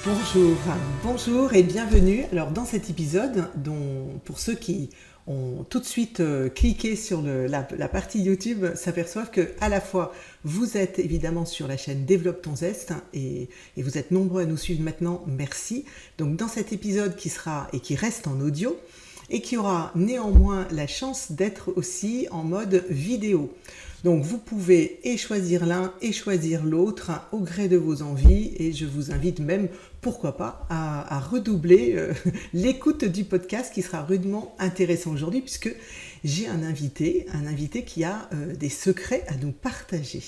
Bonjour, bonjour et bienvenue. Alors dans cet épisode, pour ceux qui ont tout de suite cliqué sur la partie YouTube, s'aperçoivent que à la fois vous êtes évidemment sur la chaîne Développe ton zeste et vous êtes nombreux à nous suivre maintenant, merci. Donc dans cet épisode qui sera et qui reste en audio et qui aura néanmoins la chance d'être aussi en mode vidéo. Donc vous pouvez et choisir l'un et choisir l'autre au gré de vos envies et je vous invite même, pourquoi pas, à redoubler l'écoute du podcast qui sera rudement intéressant aujourd'hui puisque j'ai un invité qui a des secrets à nous partager.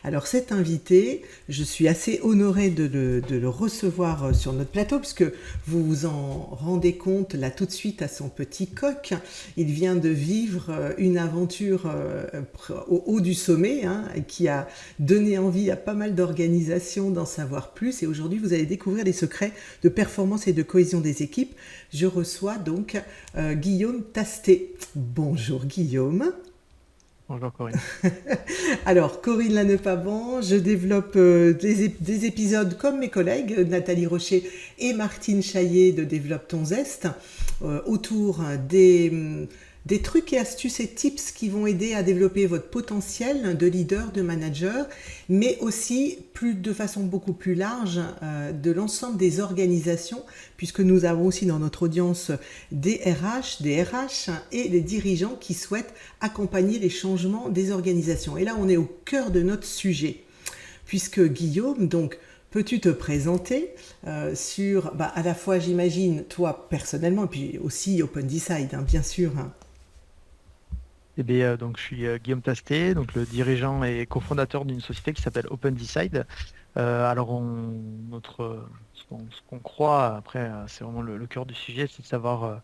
Alors cet invité, je suis assez honorée de le recevoir sur notre plateau puisque vous vous en rendez compte là tout de suite à son petit coq. Il vient de vivre une aventure au haut du sommet qui a donné envie à pas mal d'organisations d'en savoir plus et aujourd'hui vous allez découvrir les secrets de performance et de cohésion des équipes. Je reçois donc Guillaume Tastet. Bonjour Guillaume. Bonjour Corinne. Alors, Corinne Lannepaban, je développe des épisodes comme mes collègues, Nathalie Rocher et Martine Chaillet de Développe ton zeste, autour des trucs et astuces et tips qui vont aider à développer votre potentiel de leader, de manager, mais aussi de façon beaucoup plus large de l'ensemble des organisations, puisque nous avons aussi dans notre audience des RH et des dirigeants qui souhaitent accompagner les changements des organisations. Et là, on est au cœur de notre sujet, puisque Guillaume, donc, peux-tu te présenter sur, à la fois, j'imagine, toi personnellement, et puis aussi Open Decide, bien sûr. Eh bien, donc, je suis Guillaume Tastet, donc le dirigeant et cofondateur d'une société qui s'appelle Open Decide. Alors, ce qu'on croit, après, c'est vraiment le cœur du sujet, c'est de savoir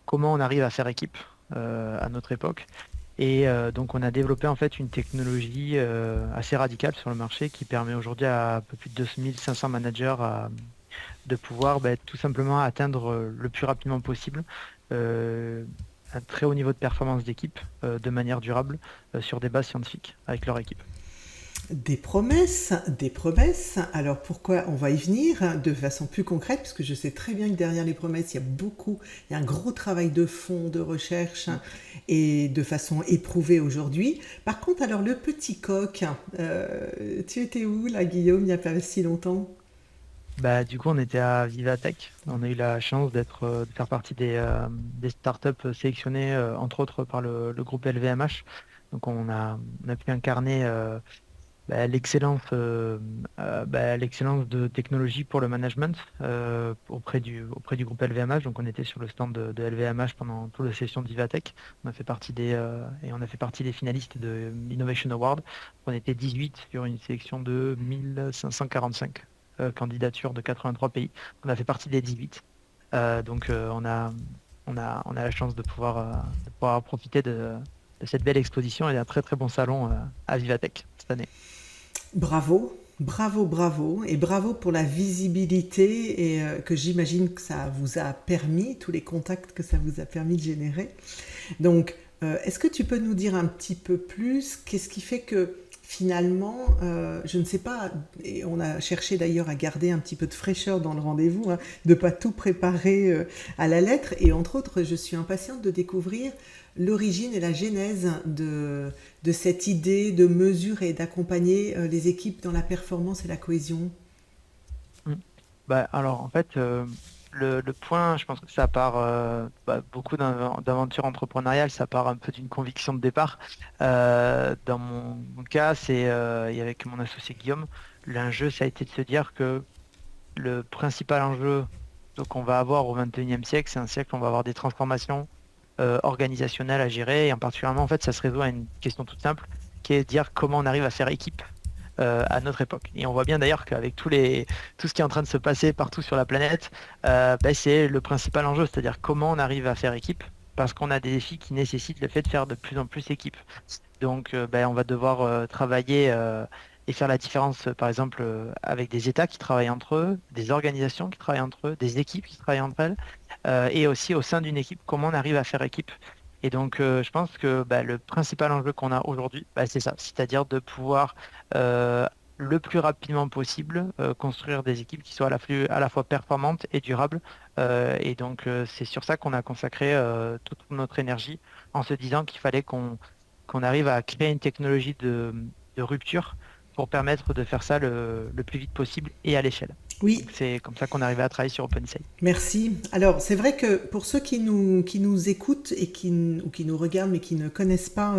comment on arrive à faire équipe à notre époque. Et donc, on a développé en fait une technologie assez radicale sur le marché qui permet aujourd'hui à un peu plus de 2500 managers de pouvoir tout simplement atteindre le plus rapidement possible euh, un très haut niveau de performance d'équipe de manière durable sur des bases scientifiques avec leur équipe. Des promesses, des promesses. Alors pourquoi on va y venir de façon plus concrète, parce que je sais très bien que derrière les promesses, il y a un gros travail de fond, de recherche, Mm. et de façon éprouvée aujourd'hui. Par contre, alors le petit coq, tu étais où là, Guillaume, il n'y a pas si longtemps? Du coup, on était à Vivatech. On a eu la chance de faire partie des startups sélectionnées, entre autres, par le groupe LVMH. Donc, on a pu incarner l'excellence de technologie pour le management auprès du groupe LVMH. Donc, on était sur le stand de LVMH pendant toute la session d'Ivatech. On a fait partie des finalistes de l'Innovation Award. On était 18 sur une sélection de 1545 candidatures de 83 pays. On a fait partie des 18. On a la chance de pouvoir profiter de cette belle exposition et d'un très très bon salon à Vivatech cette année. Bravo, bravo, bravo, et bravo pour la visibilité et que j'imagine que ça vous a permis, tous les contacts que ça vous a permis de générer. Donc, est-ce que tu peux nous dire un petit peu plus qu'est-ce qui fait que finalement, je ne sais pas, et on a cherché d'ailleurs à garder un petit peu de fraîcheur dans le rendez-vous, de ne pas tout préparer à la lettre, et entre autres, je suis impatiente de découvrir l'origine et la genèse de cette idée de mesurer et d'accompagner les équipes dans la performance et la cohésion. Mm. Alors, en fait, le point, je pense que ça part beaucoup d'aventures entrepreneuriales, ça part un peu d'une conviction de départ. Dans mon cas, et avec mon associé Guillaume, l'enjeu, ça a été de se dire que le principal enjeu qu'on va avoir au 21e siècle, c'est un siècle où on va avoir des transformations organisationnelles à gérer, et en particulièrement, en fait, ça se résout à une question toute simple, qui est de dire comment on arrive à faire équipe à notre époque. Et on voit bien d'ailleurs qu'avec tout ce qui est en train de se passer partout sur la planète, c'est le principal enjeu, c'est-à-dire comment on arrive à faire équipe, parce qu'on a des défis qui nécessitent le fait de faire de plus en plus équipe. Donc, on va devoir travailler et faire la différence, par exemple, avec des États qui travaillent entre eux, des organisations qui travaillent entre eux, des équipes qui travaillent entre elles, et aussi au sein d'une équipe, comment on arrive à faire équipe. Et donc, je pense que le principal enjeu qu'on a aujourd'hui, c'est ça, c'est-à-dire de pouvoir le plus rapidement possible, construire des équipes qui soient à la fois performantes et durables. Et donc, c'est sur ça qu'on a consacré toute notre énergie en se disant qu'il fallait qu'on arrive à créer une technologie de rupture pour permettre de faire ça le plus vite possible et à l'échelle. Oui, Donc, c'est comme ça qu'on arrivait à travailler sur OpenSay. merci. Alors, c'est vrai que pour ceux qui nous écoutent et ou qui nous regardent mais qui ne connaissent pas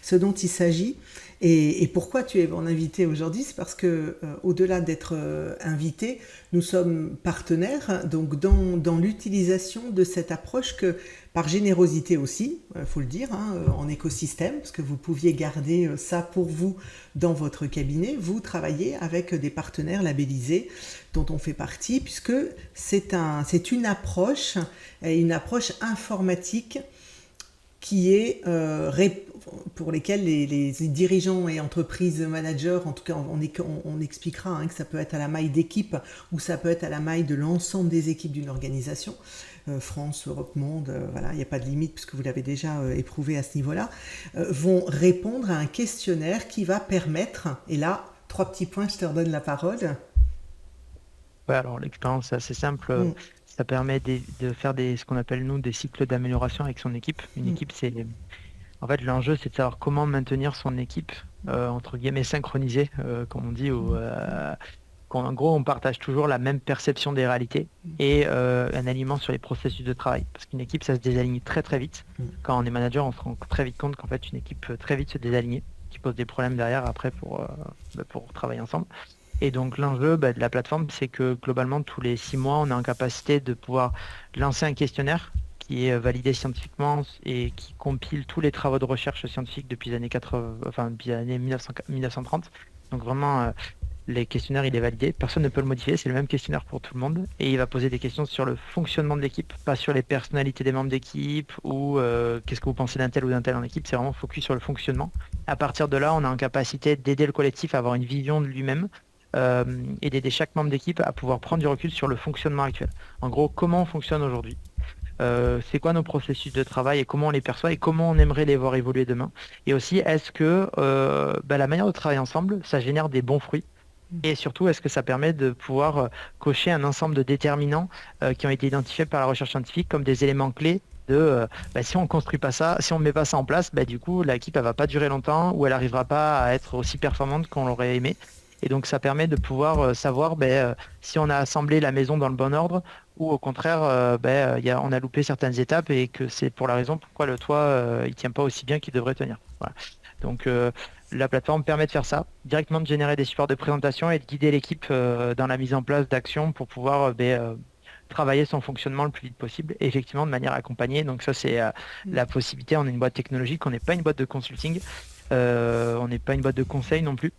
ce dont il s'agit, et pourquoi tu es mon invité aujourd'hui, c'est parce que au-delà d'être invité, nous sommes partenaires donc dans l'utilisation de cette approche que, par générosité aussi, faut le dire, hein, en écosystème, parce que vous pouviez garder ça pour vous dans votre cabinet, vous travaillez avec des partenaires labellisés dont on fait partie, puisque c'est une approche informatique qui est pour lesquels les dirigeants et entreprises managers, en tout cas on expliquera hein, que ça peut être à la maille d'équipe ou ça peut être à la maille de l'ensemble des équipes d'une organisation, France, Europe, Monde, voilà, il n'y a pas de limite puisque vous l'avez déjà éprouvé à ce niveau-là, vont répondre à un questionnaire qui va permettre, et là, 3 petits points, je te redonne la parole. Ouais, alors l'expérience est assez simple. Mm, Ça permet de faire ce qu'on appelle nous des cycles d'amélioration avec son équipe. Une mm, équipe, en fait, l'enjeu, c'est de savoir comment maintenir son équipe, entre guillemets, synchronisée, comme on dit, en gros, on partage toujours la même perception des réalités et un alignement sur les processus de travail. Parce qu'une équipe, ça se désaligne très très vite. Quand on est manager, on se rend très vite compte qu'en fait, une équipe peut très vite se désaligner, qui pose des problèmes derrière après pour travailler ensemble. Et donc l'enjeu de la plateforme, c'est que globalement, tous les 6 mois, on est en capacité de pouvoir lancer un questionnaire qui est validé scientifiquement et qui compile tous les travaux de recherche scientifique depuis les années 80, enfin depuis les années 1930. Donc vraiment, les questionnaires, il est validé. Personne ne peut le modifier. C'est le même questionnaire pour tout le monde. Et il va poser des questions sur le fonctionnement de l'équipe, pas sur les personnalités des membres d'équipe ou qu'est-ce que vous pensez d'un tel ou d'un tel en équipe. C'est vraiment focus sur le fonctionnement. À partir de là, on a en capacité d'aider le collectif à avoir une vision de lui-même et d'aider chaque membre d'équipe à pouvoir prendre du recul sur le fonctionnement actuel. En gros, comment on fonctionne aujourd'hui, c'est quoi nos processus de travail et comment on les perçoit et comment on aimerait les voir évoluer demain. Et aussi, est-ce que la manière de travailler ensemble, ça génère des bons fruits? Et surtout, est-ce que ça permet de pouvoir cocher un ensemble de déterminants qui ont été identifiés par la recherche scientifique comme des éléments clés si on construit pas ça, si on met pas ça en place, du coup, l'équipe elle va pas durer longtemps ou elle n'arrivera pas à être aussi performante qu'on l'aurait aimé. Et donc, ça permet de pouvoir savoir si on a assemblé la maison dans le bon ordre ou au contraire, on a loupé certaines étapes et que c'est pour la raison pourquoi le toit il tient pas aussi bien qu'il devrait tenir. Voilà. Donc, la plateforme permet de faire ça, directement de générer des supports de présentation et de guider l'équipe dans la mise en place d'actions pour pouvoir travailler son fonctionnement le plus vite possible, et effectivement de manière accompagnée. Donc ça, c'est la possibilité. On est une boîte technologique, on n'est pas une boîte de consulting, on n'est pas une boîte de conseil non plus.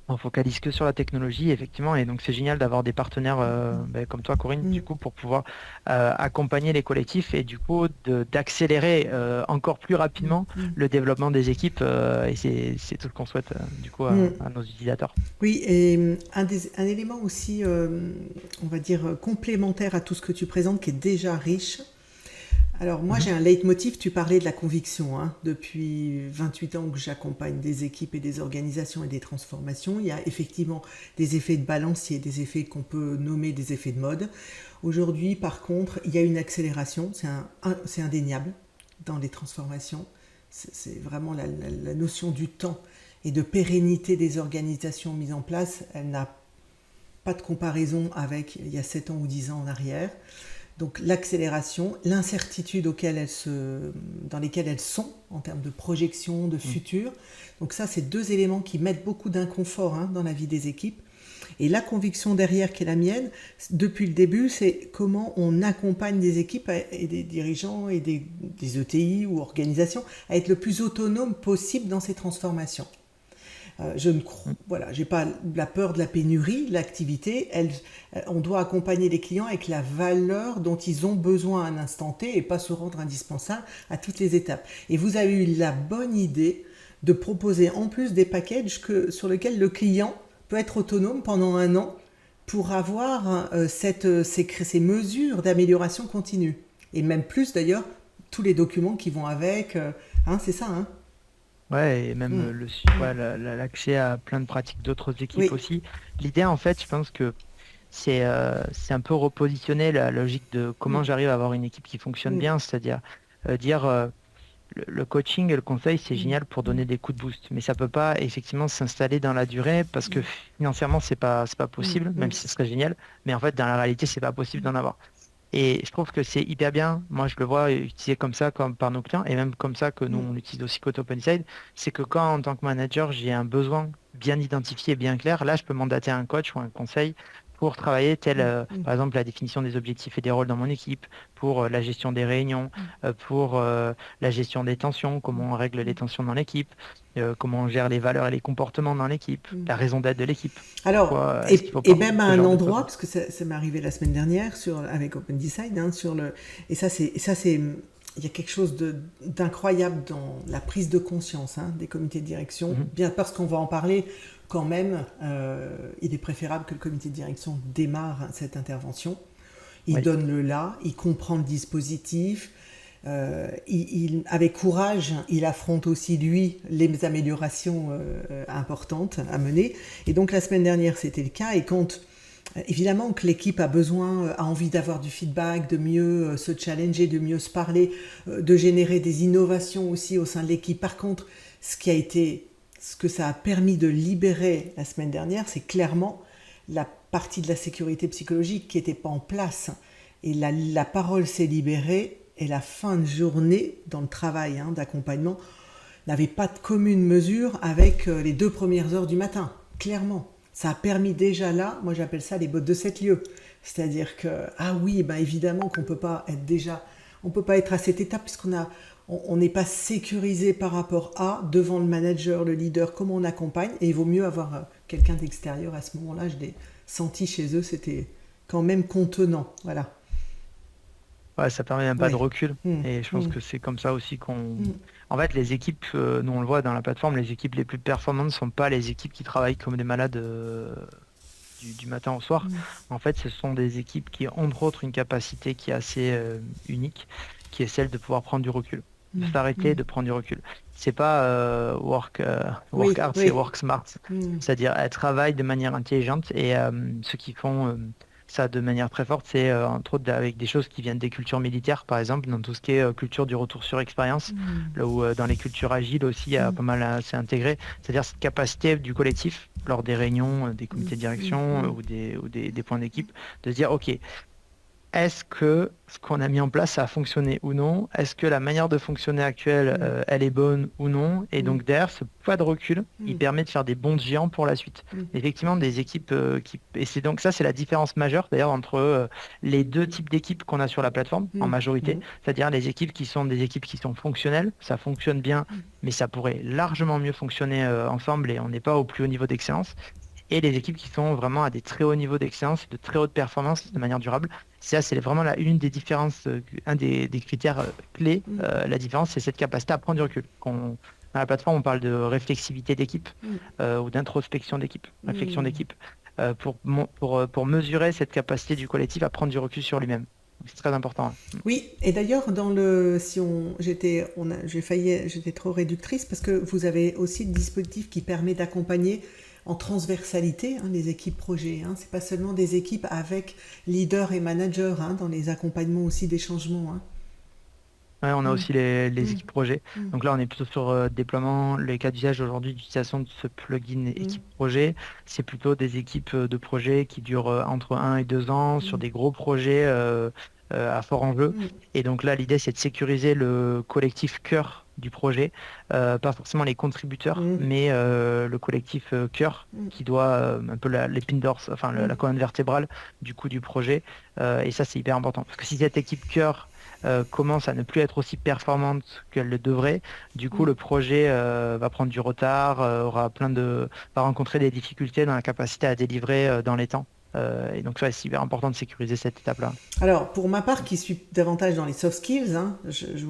On focalise que sur la technologie, effectivement, et donc c'est génial d'avoir des partenaires comme toi, Corinne, du coup, pour pouvoir accompagner les collectifs et du coup d'accélérer encore plus rapidement le développement des équipes. Et c'est tout ce qu'on souhaite du coup à nos utilisateurs. Oui, et un élément aussi, on va dire, complémentaire à tout ce que tu présentes, qui est déjà riche. Alors moi j'ai un leitmotiv, tu parlais de la conviction, hein. Depuis 28 ans que j'accompagne des équipes et des organisations et des transformations, il y a effectivement des effets de balancier, des effets qu'on peut nommer des effets de mode. Aujourd'hui par contre il y a une accélération, c'est indéniable dans les transformations, c'est vraiment la notion du temps et de pérennité des organisations mises en place, elle n'a pas de comparaison avec il y a 7 ans ou 10 ans en arrière. Donc l'accélération, l'incertitude dans lesquelles elles sont en termes de projection, de futur. Donc ça, c'est 2 éléments qui mettent beaucoup d'inconfort dans la vie des équipes. Et la conviction derrière, qui est la mienne, depuis le début, c'est comment on accompagne des équipes et des dirigeants et des ETI ou organisations à être le plus autonome possible dans ces transformations. J'ai pas la peur de la pénurie, de l'activité. On doit accompagner les clients avec la valeur dont ils ont besoin à un instant T et pas se rendre indispensable à toutes les étapes. Et vous avez eu la bonne idée de proposer en plus des packages sur lesquels le client peut être autonome pendant 1 an pour avoir ces mesures d'amélioration continue. Et même plus d'ailleurs, tous les documents qui vont avec. C'est ça, hein? Ouais, et même Mm. ouais, l'accès à plein de pratiques d'autres équipes Oui. aussi. L'idée, en fait, je pense que c'est un peu repositionner la logique de comment Mm. j'arrive à avoir une équipe qui fonctionne Mm. bien, c'est-à-dire dire le coaching et le conseil, c'est Mm. génial pour donner des coups de boost, mais ça peut pas effectivement s'installer dans la durée parce que financièrement, c'est pas Mm. possible, même Mm. si ce serait génial, mais en fait, dans la réalité, c'est pas possible d'en avoir. Et je trouve que c'est hyper bien. Moi, je le vois utilisé comme ça, comme par nos clients, et même comme ça que nous, Mm. on l'utilise aussi côté OpenSide. C'est que quand, en tant que manager, j'ai un besoin bien identifié, bien clair, là, je peux mandater un coach ou un conseil pour travailler Mm. par Mm. exemple, la définition des objectifs et des rôles dans mon équipe, pour la gestion des réunions, Mm. pour la gestion des tensions, comment on règle les Mm. tensions dans l'équipe, comment on gère les valeurs et les comportements dans l'équipe, Mm. la raison d'être de l'équipe. Alors, Pourquoi est-ce qu'il faut et porter même à ce un genre de endroit, choses? parce que ça m'est arrivé la semaine dernière avec Open Decide, hein, et ça c'est, il y a quelque chose d'incroyable dans la prise de conscience, hein, des comités de direction, Mhm. bien parce qu'on va en parler quand même, il est préférable que le comité de direction démarre cette intervention. Il Oui. donne le là, il comprend le dispositif, avec courage, il affronte aussi, lui, les améliorations importantes à mener. Et donc la semaine dernière, c'était le cas. Et quand, évidemment, que l'équipe a besoin, a envie d'avoir du feedback, de mieux se challenger, de mieux se parler, de générer des innovations aussi au sein de l'équipe. Par contre, ce que ça a permis de libérer la semaine dernière, c'est clairement la partie de la sécurité psychologique qui n'était pas en place. Et la parole s'est libérée et la fin de journée dans le travail, hein, d'accompagnement n'avait pas de commune mesure avec les 2 premières heures du matin, clairement. Ça a permis déjà là, moi j'appelle ça les bottes de 7 lieues. C'est-à-dire que, ah oui, ben évidemment qu'on peut pas être déjà, on peut pas être à cette étape on n'est pas sécurisé par rapport à, devant le manager, le leader, comment on accompagne, et il vaut mieux avoir quelqu'un d'extérieur à ce moment-là. Je l'ai senti chez eux, c'était quand même contenant, voilà. Ouais, ça permet même pas de Oui. recul. Mm, Et je pense mm, que c'est comme ça aussi qu'on... mm, En fait, les équipes, nous on le voit dans la plateforme, les équipes les plus performantes ne sont pas les équipes qui travaillent comme des malades du matin au soir. mm, En fait, ce sont des équipes qui ont, entre autres, une capacité qui est assez unique, qui est celle de pouvoir prendre du recul, de mm, s'arrêter, mm. de prendre du recul. C'est pas work Oui, hard, c'est oui. work smart. Mm, C'est-à-dire, elles travaillent de manière intelligente et ceux qui font ça de manière très forte, c'est entre autres avec des choses qui viennent des cultures militaires, par exemple, dans tout ce qui est culture du retour sur expérience, mm, là où dans les cultures agiles aussi, il y a mm, pas mal à s'est intégré. C'est-à-dire cette capacité du collectif, lors des réunions, des mm, comités de mm, direction mm. ou des points d'équipe, de se dire, OK, est-ce que ce qu'on a mis en place, ça a fonctionné ou non? Est-ce que la manière de fonctionner actuelle, Mm, elle est bonne ou non? Et mm, donc derrière, ce poids de recul, il mm, permet de faire des bonds géants pour la suite. mm, Effectivement, des équipes qui... Et c'est donc ça, c'est la différence majeure d'ailleurs entre les deux types d'équipes qu'on a sur la plateforme en mm, majorité. mm, C'est-à-dire les équipes qui sont des équipes qui sont fonctionnelles, ça fonctionne bien, mais ça pourrait largement mieux fonctionner ensemble et on n'est pas au plus haut niveau d'excellence et les équipes qui sont vraiment à des très hauts niveaux d'excellence et de très haute performance de manière durable. Ça, c'est vraiment une des différences, un des critères clés. mm, La différence, c'est cette capacité à prendre du recul. Dans la plateforme, on parle de réflexivité d'équipe mm, ou d'introspection d'équipe, réflexion mm. d'équipe, pour mesurer cette capacité du collectif à prendre du recul sur lui-même. C'est très important. Hein. Oui, et d'ailleurs, si j'étais trop réductrice parce que vous avez aussi le dispositif qui permet d'accompagner en transversalité, hein, les équipes projets. Hein. C'est pas seulement des équipes avec leader et manager, hein, dans les accompagnements aussi des changements. Hein. Ouais, on a Mm, aussi les mm, équipes projets. mm, Donc là, on est plutôt sur déploiement. Les cas d'usage aujourd'hui d'utilisation de ce plugin mm, équipe projet, c'est plutôt des équipes de projets qui durent entre 1 et 2 ans sur mm, des gros projets à fort enjeu. mm, Et donc là, l'idée, c'est de sécuriser le collectif cœur du projet, pas forcément les contributeurs, mm, mais le collectif cœur mm, qui doit un peu l'épine dorsale, enfin la mm, colonne vertébrale du coup du projet. Et ça, c'est hyper important. Parce que si cette équipe cœur commence à ne plus être aussi performante qu'elle le devrait. Du coup, mm. le projet va prendre du retard, va rencontrer des difficultés dans la capacité à délivrer dans les temps. Et donc, ça, c'est hyper important de sécuriser cette étape-là. Alors, pour ma part, qui suis davantage dans les soft skills, hein, je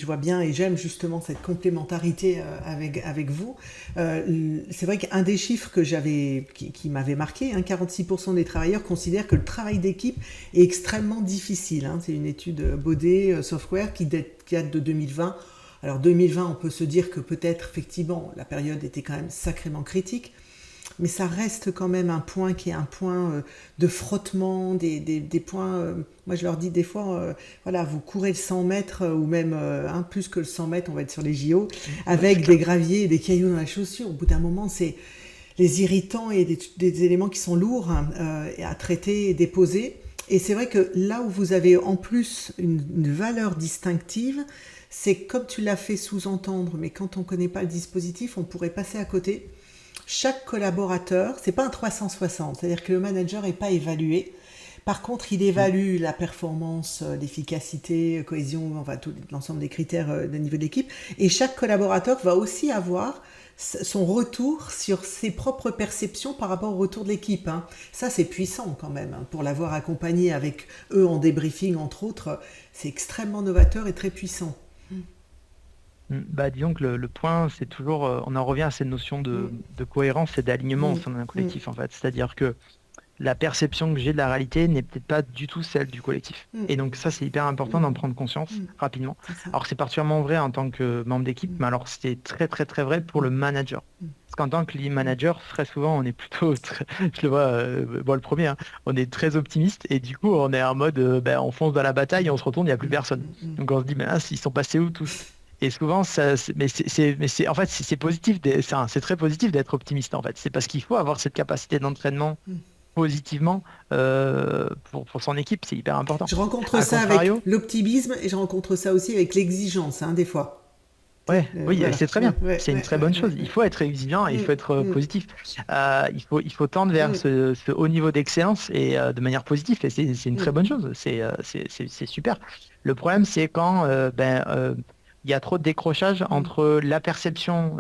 vois bien et j'aime justement cette complémentarité avec vous. C'est vrai qu'un des chiffres qui m'avait marqué, hein, 46% des travailleurs considèrent que le travail d'équipe est extrêmement difficile. Hein. C'est une étude Baudet Software qui date de 2020. Alors 2020, on peut se dire que peut-être effectivement la période était quand même sacrément critique, mais ça reste quand même un point qui est un point de frottement, des points, moi je leur dis des fois, voilà, vous courez le 100 mètres ou même plus que le 100 mètres, on va être sur les JO, avec des graviers et des cailloux dans la chaussure. Au bout d'un moment, c'est les irritants et des éléments qui sont lourds à traiter et déposer. Et c'est vrai que là où vous avez en plus une valeur distinctive, c'est comme tu l'as fait sous-entendre, mais quand on ne connaît pas le dispositif, on pourrait passer à côté. Chaque collaborateur, c'est pas un 360, c'est-à-dire que le manager n'est pas évalué. Par contre, il évalue la performance, l'efficacité, cohésion, enfin tout l'ensemble des critères de niveau de l'équipe. Et chaque collaborateur va aussi avoir son retour sur ses propres perceptions par rapport au retour de l'équipe. Hein. Ça, c'est puissant quand même. Hein. Pour l'avoir accompagné avec eux en débriefing, entre autres, c'est extrêmement novateur et très puissant. Bah, disons que le point, c'est toujours, on en revient à cette notion de cohérence et d'alignement au sein d'un collectif, en fait. C'est-à-dire que la perception que j'ai de la réalité n'est peut-être pas du tout celle du collectif. Et donc ça, c'est hyper important d'en prendre conscience rapidement. Alors c'est particulièrement vrai en tant que membre d'équipe, mais alors c'est très très très vrai pour le manager. Parce qu'en tant que lead manager, très souvent, on est plutôt, je le vois, moi le premier, hein, on est très optimiste et du coup, on est en mode, on fonce dans la bataille et on se retourne, il n'y a plus personne. Donc on se dit, mais ils sont passés où tous? Et souvent, en fait, c'est positif, c'est très positif d'être optimiste en fait. C'est parce qu'il faut avoir cette capacité d'entraînement positivement pour son équipe, c'est hyper important. Je rencontre ça avec l'optimisme et je rencontre ça aussi avec l'exigence, hein, des fois. Oui, voilà. C'est très bien. C'est une très bonne chose. Il faut être exigeant et il faut être positif. Il faut tendre vers ce haut niveau d'excellence et de manière positive. Et c'est une très bonne chose. C'est super. Le problème, c'est quand il y a trop de décrochage entre la perception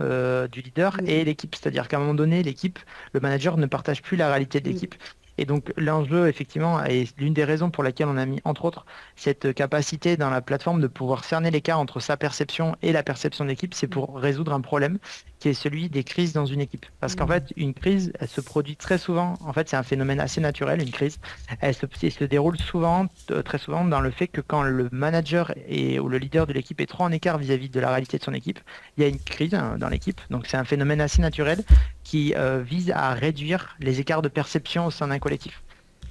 du leader et l'équipe. C'est-à-dire qu'à un moment donné, le manager ne partage plus la réalité de l'équipe. Et donc l'enjeu, effectivement, est l'une des raisons pour lesquelles on a mis, entre autres, cette capacité dans la plateforme de pouvoir cerner l'écart entre sa perception et la perception de l'équipe, c'est pour résoudre un problème qui est celui des crises dans une équipe. Parce qu'en fait, une crise, elle se produit très souvent, en fait, c'est un phénomène assez naturel, une crise. Elle se déroule très souvent dans le fait que quand le manager ou le leader de l'équipe est trop en écart vis-à-vis de la réalité de son équipe, il y a une crise dans l'équipe. Donc c'est un phénomène assez naturel qui vise à réduire les écarts de perception au sein d'un collectif.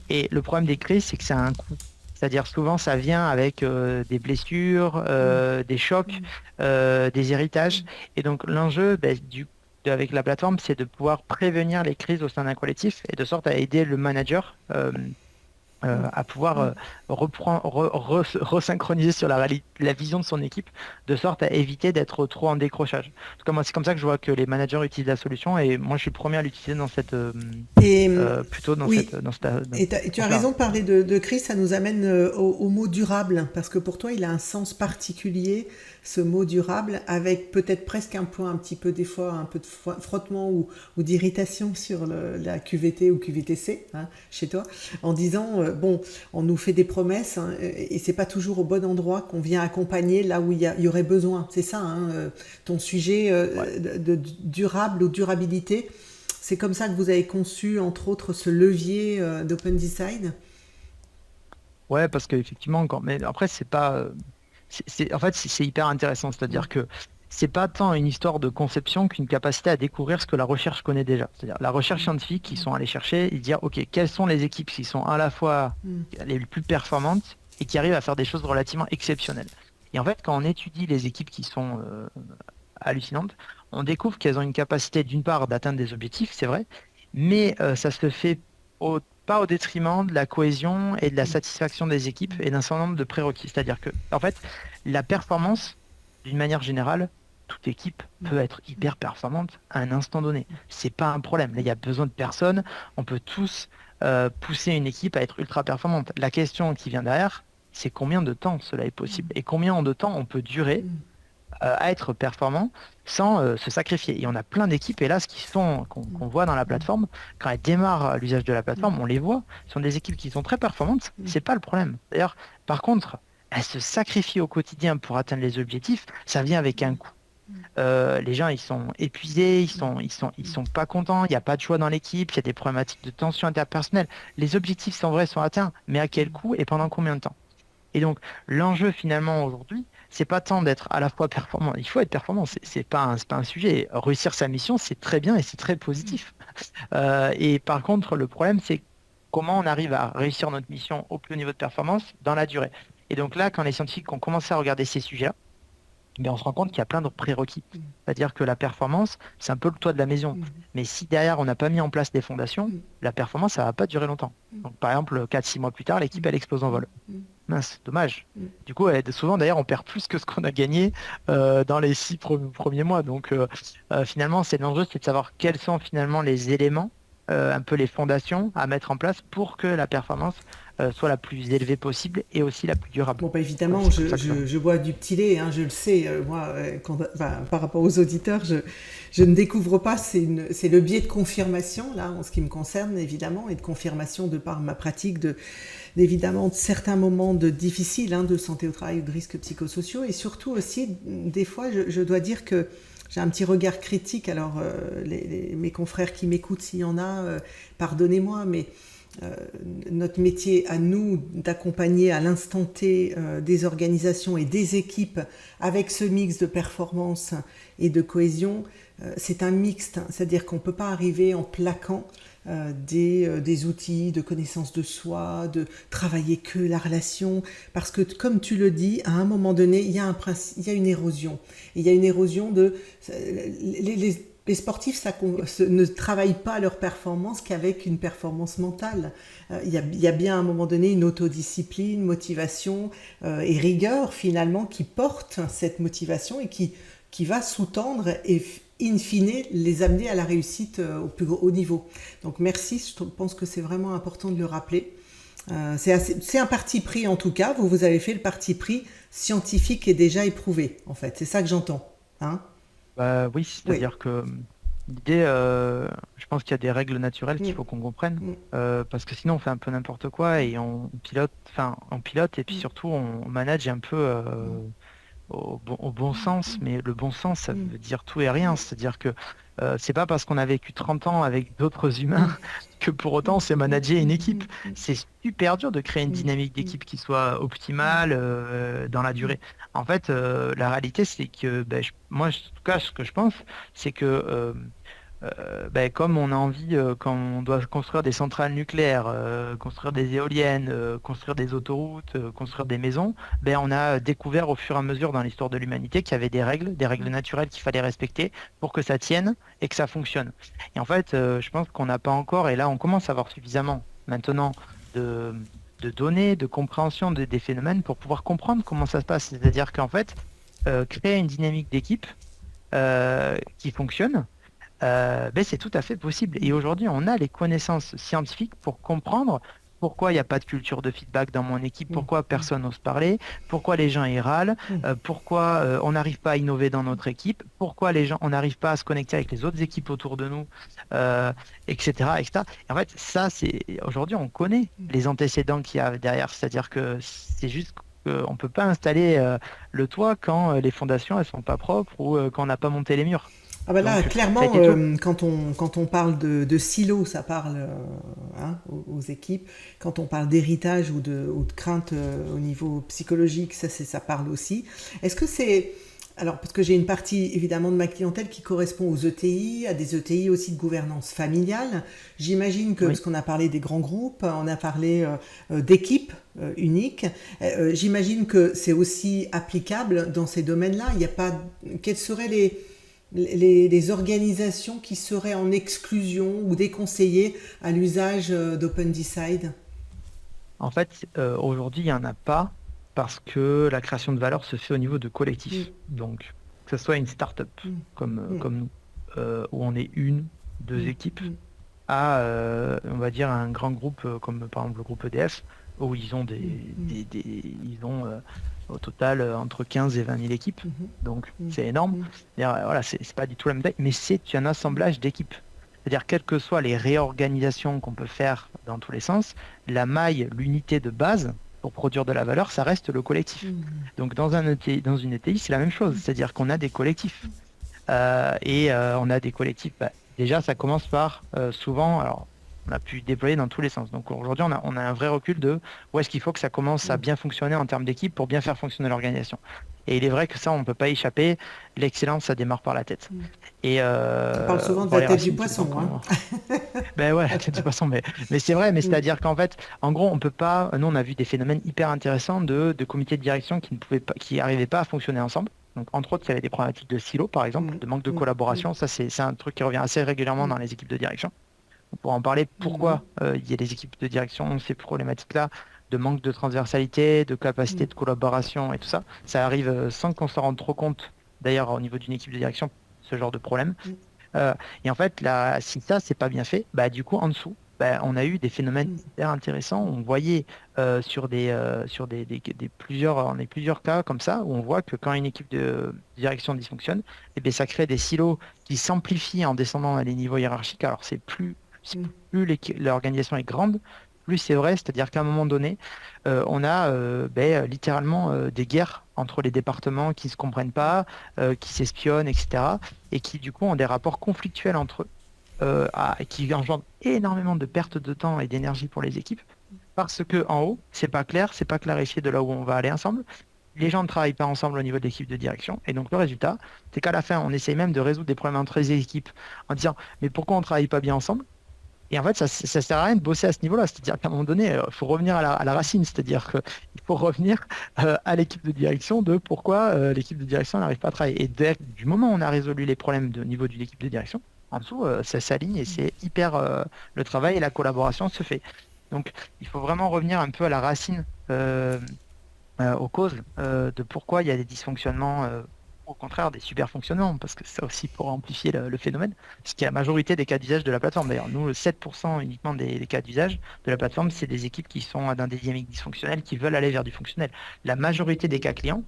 Et le problème des crises, c'est que ça a un coût. C'est-à-dire souvent ça vient avec des blessures, des chocs, des héritages. Et donc l'enjeu avec la plateforme, c'est de pouvoir prévenir les crises au sein d'un collectif et de sorte à aider le manager à pouvoir resynchroniser sur la vision de son équipe, de sorte à éviter d'être trop en décrochage. C'est comme ça que je vois que les managers utilisent la solution et moi je suis le premier à l'utiliser dans cette plutôt dans cette tu as raison de parler de crise, ça nous amène au mot durable, parce que pour toi il a un sens particulier, ce mot durable, avec peut-être presque un point un petit peu des fois un peu de frottement ou d'irritation sur la QVT ou QVTC, hein, chez toi, en disant on nous fait des promesses, hein, et c'est pas toujours au bon endroit qu'on vient accompagner là où il y aurait besoin. C'est ça, hein, ton sujet de durable ou durabilité. C'est comme ça que vous avez conçu, entre autres, ce levier d'Open Design. Ouais, parce qu'effectivement, mais après, c'est pas. En fait, c'est hyper intéressant. C'est-à-dire que c'est pas tant une histoire de conception qu'une capacité à découvrir ce que la recherche connaît déjà. C'est-à-dire la recherche scientifique, qui sont allés chercher et dire, OK, quelles sont les équipes qui sont à la fois les plus performantes et qui arrivent à faire des choses relativement exceptionnelles. Et en fait, quand on étudie les équipes qui sont hallucinantes, on découvre qu'elles ont une capacité, d'une part, d'atteindre des objectifs, c'est vrai, mais ça se fait pas au détriment de la cohésion et de la satisfaction des équipes et d'un certain nombre de prérequis. C'est-à-dire que, en fait, la performance, d'une manière générale, toute équipe peut être hyper performante à un instant donné. C'est pas un problème. Là, il y a besoin de personnes. On peut tous pousser une équipe à être ultra performante. La question qui vient derrière, c'est combien de temps cela est possible et combien de temps on peut durer à être performant sans se sacrifier. Et on a plein d'équipes, hélas, qu'on voit dans la plateforme. Quand elles démarrent l'usage de la plateforme, on les voit. Ce sont des équipes qui sont très performantes. C'est pas le problème. D'ailleurs, par contre, elles se sacrifient au quotidien pour atteindre les objectifs. Ça vient avec un coût. Les gens, ils sont épuisés, ils sont pas contents. Il n'y a pas de choix dans l'équipe. Il y a des problématiques de tension interpersonnelle. Les objectifs, sont atteints, mais à quel coût et pendant combien de temps? Et donc, l'enjeu finalement aujourd'hui, c'est pas tant d'être à la fois performant. Il faut être performant, c'est pas un sujet. Réussir sa mission, c'est très bien et c'est très positif. Et par contre, le problème, c'est comment on arrive à réussir notre mission au plus haut niveau de performance dans la durée. Et donc là, quand les scientifiques ont commencé à regarder ces sujets-là, mais on se rend compte qu'il y a plein de prérequis. C'est-à-dire que la performance, c'est un peu le toit de la maison. Mais si derrière, on n'a pas mis en place les fondations, la performance, ça ne va pas durer longtemps. Donc, par exemple, 4-6 mois plus tard, l'équipe, elle explose en vol. Mince, dommage. Du coup, souvent, d'ailleurs, on perd plus que ce qu'on a gagné dans les 6 premiers mois. Donc, finalement, l'enjeu, c'est de savoir quels sont finalement les éléments, un peu les fondations à mettre en place pour que la performance soit la plus élevée possible et aussi la plus durable. Bon, évidemment, je bois du petit lait, hein, je le sais. Moi, par rapport aux auditeurs, je ne découvre pas. C'est le biais de confirmation, là, en ce qui me concerne, évidemment, et de confirmation de par ma pratique évidemment, de certains moments difficiles de santé au travail ou de risques psychosociaux. Et surtout aussi, des fois, je dois dire que j'ai un petit regard critique. Alors, mes confrères qui m'écoutent, s'il y en a, pardonnez-moi, mais notre métier à nous d'accompagner à l'instant T des organisations et des équipes avec ce mix de performance et de cohésion, c'est un mixte, c'est-à-dire qu'on ne peut pas arriver en plaquant des outils de connaissance de soi, de travailler que la relation, parce que comme tu le dis, à un moment donné, il y a une érosion. Et il y a une érosion les sportifs ne travaillent pas leur performance qu'avec une performance mentale. Il y a bien à un moment donné une autodiscipline, motivation et rigueur finalement qui porte cette motivation et qui va sous-tendre et in fine les amener à la réussite au plus haut niveau. Donc merci, je pense que c'est vraiment important de le rappeler. C'est un parti pris en tout cas, vous avez fait le parti pris scientifique et déjà éprouvé en fait, c'est ça que j'entends. Hein ? Oui, c'est-à-dire que l'idée, je pense qu'il y a des règles naturelles qu'il faut qu'on comprenne, parce que sinon on fait un peu n'importe quoi et on pilote et puis surtout on manage un peu au bon sens, mais le bon sens, ça veut dire tout et rien, c'est-à-dire que c'est pas parce qu'on a vécu 30 ans avec d'autres humains que pour autant on sait manager une équipe. C'est super dur de créer une dynamique d'équipe qui soit optimale dans la durée. En fait, la réalité, c'est que moi, en tout cas, ce que je pense, c'est que comme on a envie, quand on doit construire des centrales nucléaires, construire des éoliennes, construire des autoroutes, construire des maisons, on a découvert au fur et à mesure dans l'histoire de l'humanité qu'il y avait des règles naturelles qu'il fallait respecter pour que ça tienne et que ça fonctionne. Et en fait, je pense qu'on n'a pas encore, et là on commence à avoir suffisamment maintenant de données, de compréhension des phénomènes pour pouvoir comprendre comment ça se passe. C'est-à-dire qu'en fait, créer une dynamique d'équipe qui fonctionne, c'est tout à fait possible. Et aujourd'hui, on a les connaissances scientifiques pour comprendre pourquoi il n'y a pas de culture de feedback dans mon équipe, pourquoi personne n'ose parler, pourquoi les gens y râlent, pourquoi on n'arrive pas à innover dans notre équipe, pourquoi on n'arrive pas à se connecter avec les autres équipes autour de nous, etc., etc. Et en fait, ça, aujourd'hui, on connaît les antécédents qu'il y a derrière. C'est-à-dire que c'est juste qu'on ne peut pas installer le toit quand les fondations elles sont pas propres ou quand on n'a pas monté les murs. Ah là, donc, clairement, quand on parle de silos, ça parle aux équipes. Quand on parle d'héritage ou de crainte au niveau psychologique, ça parle aussi. Est-ce que c'est... Alors, parce que j'ai une partie, évidemment, de ma clientèle qui correspond aux ETI, à des ETI aussi de gouvernance familiale. J'imagine que, parce qu'on a parlé des grands groupes, on a parlé d'équipes uniques, j'imagine que c'est aussi applicable dans ces domaines-là. Il n'y a pas... Quels seraient les organisations qui seraient en exclusion ou déconseillées à l'usage d'Open Decide? En fait, aujourd'hui, il n'y en a pas parce que la création de valeur se fait au niveau de collectifs. Donc, que ce soit une start-up comme nous, où on est deux équipes, à, on va dire, un grand groupe comme par exemple le groupe EDF, où ils ont ils ont au total entre 15 et 20 000 équipes. Donc, c'est énorme. Voilà, c'est pas du tout la même taille, mais c'est un assemblage d'équipes. C'est-à-dire, quelles que soient les réorganisations qu'on peut faire dans tous les sens, la maille, l'unité de base pour produire de la valeur, ça reste le collectif. Donc, dans une ETI, c'est la même chose. C'est-à-dire qu'on a des collectifs. On a des collectifs... déjà, ça commence par souvent... Alors, On a pu déployer dans tous les sens. Donc aujourd'hui, on a un vrai recul de où est-ce qu'il faut que ça commence à bien fonctionner en termes d'équipe pour bien faire fonctionner l'organisation. Et il est vrai que ça, on ne peut pas y échapper. L'excellence, ça démarre par la tête. Et On parle souvent de pour la les tête du racines, tout poisson. dépend comment. Ben ouais, la tête du poisson. Mais c'est vrai, mais c'est-à-dire qu'en fait, en gros, on peut pas. Nous, on a vu des phénomènes hyper intéressants de comités de direction qui ne pouvaient pas, qui n'arrivaient pas à fonctionner ensemble. Donc, entre autres, il y avait des problématiques de silo, par exemple, de manque de collaboration. Ça, c'est un truc qui revient assez régulièrement dans les équipes de direction. On pourra en parler pourquoi il y a des équipes de direction, ces problématiques-là, de manque de transversalité, de capacité de collaboration et tout ça. Ça arrive sans qu'on s'en rende trop compte, d'ailleurs, au niveau d'une équipe de direction, ce genre de problème. Et en fait, là, si ça, c'est pas bien fait, bah, du coup, en dessous, bah, on a eu des phénomènes hyper intéressants. On voyait sur plusieurs cas comme ça, où on voit que quand une équipe de direction dysfonctionne, eh bien, ça crée des silos qui s'amplifient en descendant à les niveaux hiérarchiques. Alors, plus l'organisation est grande, plus c'est vrai, c'est-à-dire qu'à un moment donné, on a littéralement des guerres entre les départements qui ne se comprennent pas, qui s'espionnent, etc. Et qui du coup ont des rapports conflictuels entre eux, qui engendrent énormément de pertes de temps et d'énergie pour les équipes, parce que en haut, c'est pas clair, c'est pas clarifié de là où on va aller ensemble. Les gens ne travaillent pas ensemble au niveau de l'équipe de direction. Et donc le résultat, c'est qu'à la fin, on essaye même de résoudre des problèmes entre les équipes en disant mais pourquoi on ne travaille pas bien ensemble? Et en fait, ça ne sert à rien de bosser à ce niveau-là. C'est-à-dire qu'à un moment donné, il faut revenir à la racine. C'est-à-dire qu'il faut revenir à l'équipe de direction de pourquoi l'équipe de direction n'arrive pas à travailler. Et du moment où on a résolu les problèmes de niveau d'une équipe de direction, en dessous, ça s'aligne et c'est hyper... le travail et la collaboration se fait. Donc, il faut vraiment revenir un peu à la racine, aux causes de pourquoi il y a des dysfonctionnements, au contraire des super fonctionnements, parce que ça aussi pour amplifier le phénomène, ce qui est la majorité des cas d'usage de la plateforme. D'ailleurs, nous, le 7% uniquement des cas d'usage de la plateforme, c'est des équipes qui sont dans des dynamiques dysfonctionnelles, qui veulent aller vers du fonctionnel. La majorité des cas clients,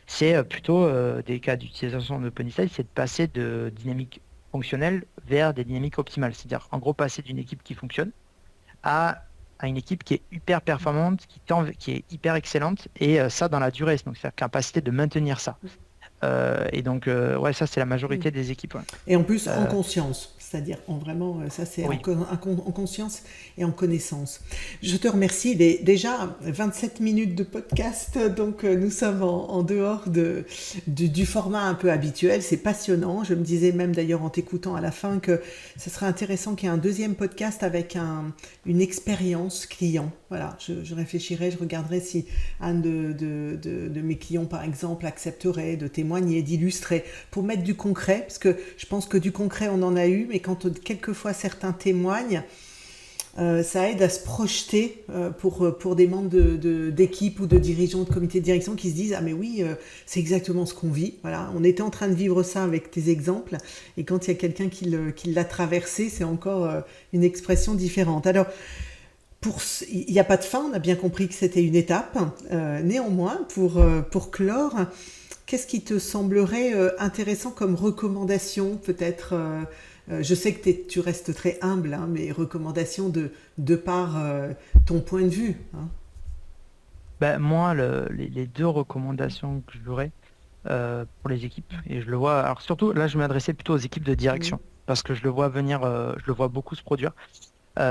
c'est plutôt des cas d'utilisation d'OpenStack, c'est de passer de dynamiques fonctionnelles vers des dynamiques optimales. C'est-à-dire, en gros, passer d'une équipe qui fonctionne à une équipe qui est hyper performante, qui est hyper excellente, et ça dans la durée. Donc, c'est la capacité de maintenir ça. Et donc, ouais, ça, c'est la majorité des équipes. Ouais. Et en plus, en conscience. C'est-à-dire, vraiment, ça, c'est Oui. en conscience et en connaissance. Je te remercie. Il est déjà 27 minutes de podcast, donc nous sommes en dehors du format un peu habituel. C'est passionnant. Je me disais même d'ailleurs en t'écoutant à la fin que ce serait intéressant qu'il y ait un deuxième podcast avec une expérience client. Voilà, je réfléchirai, je regarderai si un de mes clients, par exemple, accepterait de témoigner, d'illustrer, pour mettre du concret, parce que je pense que du concret, on en a eu, mais quand quelquefois certains témoignent, ça aide à se projeter pour des membres d'équipe ou de dirigeants de comité de direction qui se disent « Ah mais oui, c'est exactement ce qu'on vit. » Voilà, on était en train de vivre ça avec tes exemples, et quand il y a quelqu'un qui l'a traversé, c'est encore une expression différente. Alors, il n'y a pas de fin, on a bien compris que c'était une étape. Néanmoins, pour clore, qu'est-ce qui te semblerait intéressant comme recommandation, peut-être je sais que tu restes très humble, hein, mais recommandations de par ton point de vue. Hein. Ben, moi, les deux recommandations que j'aurais pour les équipes, et je le vois, alors surtout là, je m'adressais plutôt aux équipes de direction, parce que je le vois venir, je le vois beaucoup se produire,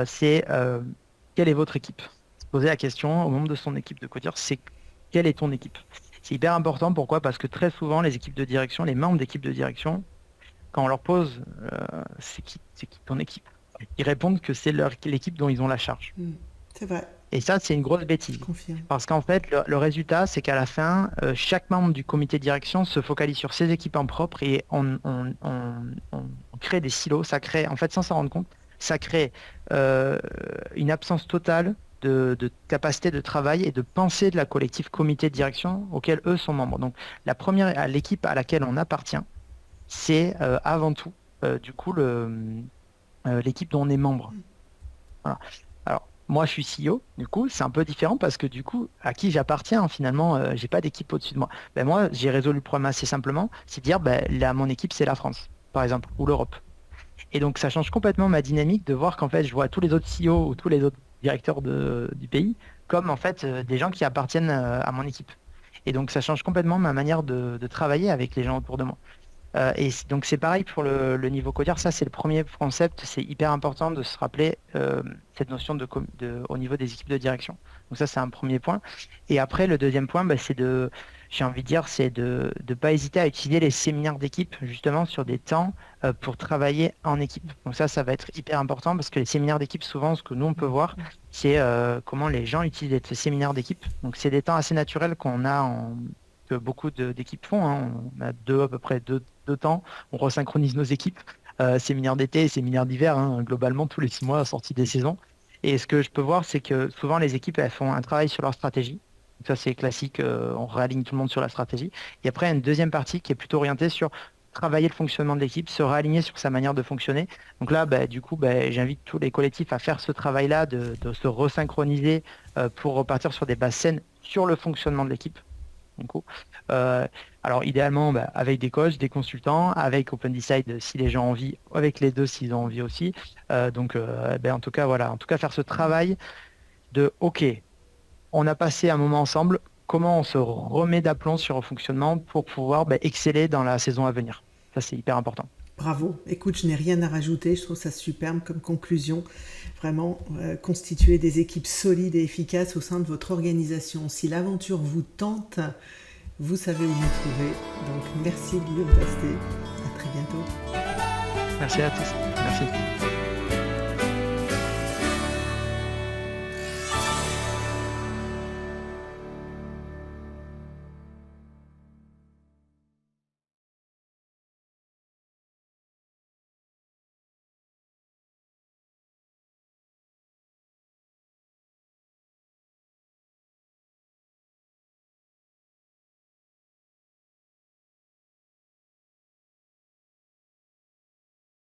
c'est quelle est votre équipe? Se poser la question au membre de son équipe de codir, c'est quelle est ton équipe? C'est hyper important, pourquoi? Parce que très souvent, les équipes de direction, les membres d'équipe de direction, quand on leur pose c'est qui ton équipe? Ils répondent que c'est l'équipe dont ils ont la charge. C'est vrai. Et ça, c'est une grosse bêtise. Je confirme. Parce qu'en fait, le résultat, c'est qu'à la fin, chaque membre du comité de direction se focalise sur ses équipes en propre et on crée des silos. Ça crée, en fait, sans s'en rendre compte, ça crée une absence totale de capacité de travail et de pensée de la collective comité de direction auquel eux sont membres. Donc, l'équipe à laquelle on appartient, c'est avant tout, du coup, l'équipe dont on est membre. Voilà. Alors, moi, je suis CEO, du coup, c'est un peu différent parce que du coup, à qui j'appartiens, finalement, j'ai pas d'équipe au-dessus de moi. Ben, moi, j'ai résolu le problème assez simplement, c'est de dire, ben, mon équipe, c'est la France, par exemple, ou l'Europe. Et donc, ça change complètement ma dynamique de voir qu'en fait, je vois tous les autres CEO ou tous les autres directeurs du pays comme en fait des gens qui appartiennent à mon équipe. Et donc, ça change complètement ma manière de travailler avec les gens autour de moi. Donc c'est pareil pour le niveau codir. Ça, c'est le premier concept. C'est hyper important de se rappeler cette notion au niveau des équipes de direction. Donc ça, c'est un premier point. Et après, le deuxième point, bah, j'ai envie de dire, c'est de ne pas hésiter à utiliser les séminaires d'équipe justement sur des temps pour travailler en équipe. Donc ça va être hyper important parce que les séminaires d'équipe, souvent, ce que nous, on peut voir, c'est comment les gens utilisent ces séminaires d'équipe. Donc c'est des temps assez naturels que beaucoup d'équipes font, hein. On a à peu près deux temps. On resynchronise nos équipes, séminaire d'été et séminaire d'hiver, hein, globalement tous les 6 mois à sortie des saisons. Et ce que je peux voir, c'est que souvent les équipes, elles font un travail sur leur stratégie. Donc ça, c'est classique, on réaligne tout le monde sur la stratégie. Et après, il y a une deuxième partie qui est plutôt orientée sur travailler le fonctionnement de l'équipe, se réaligner sur sa manière de fonctionner. Donc là, bah, du coup, bah, j'invite tous les collectifs à faire ce travail-là, de se resynchroniser pour repartir sur des bases saines sur le fonctionnement de l'équipe. Du coup. Euh, alors idéalement bah, avec des coachs, des consultants, avec OpenDecide si les gens ont envie, avec les deux s'ils ont envie aussi. En tout cas voilà, en tout cas faire ce travail de OK, on a passé un moment ensemble, comment on se remet d'aplomb sur le fonctionnement pour pouvoir exceller dans la saison à venir. Ça c'est hyper important. Bravo. Écoute, je n'ai rien à rajouter. Je trouve ça superbe comme conclusion. Vraiment, constituer des équipes solides et efficaces au sein de votre organisation. Si l'aventure vous tente, vous savez où nous trouver. Donc, merci Guillaume Pasté. À très bientôt. Merci à tous. Merci.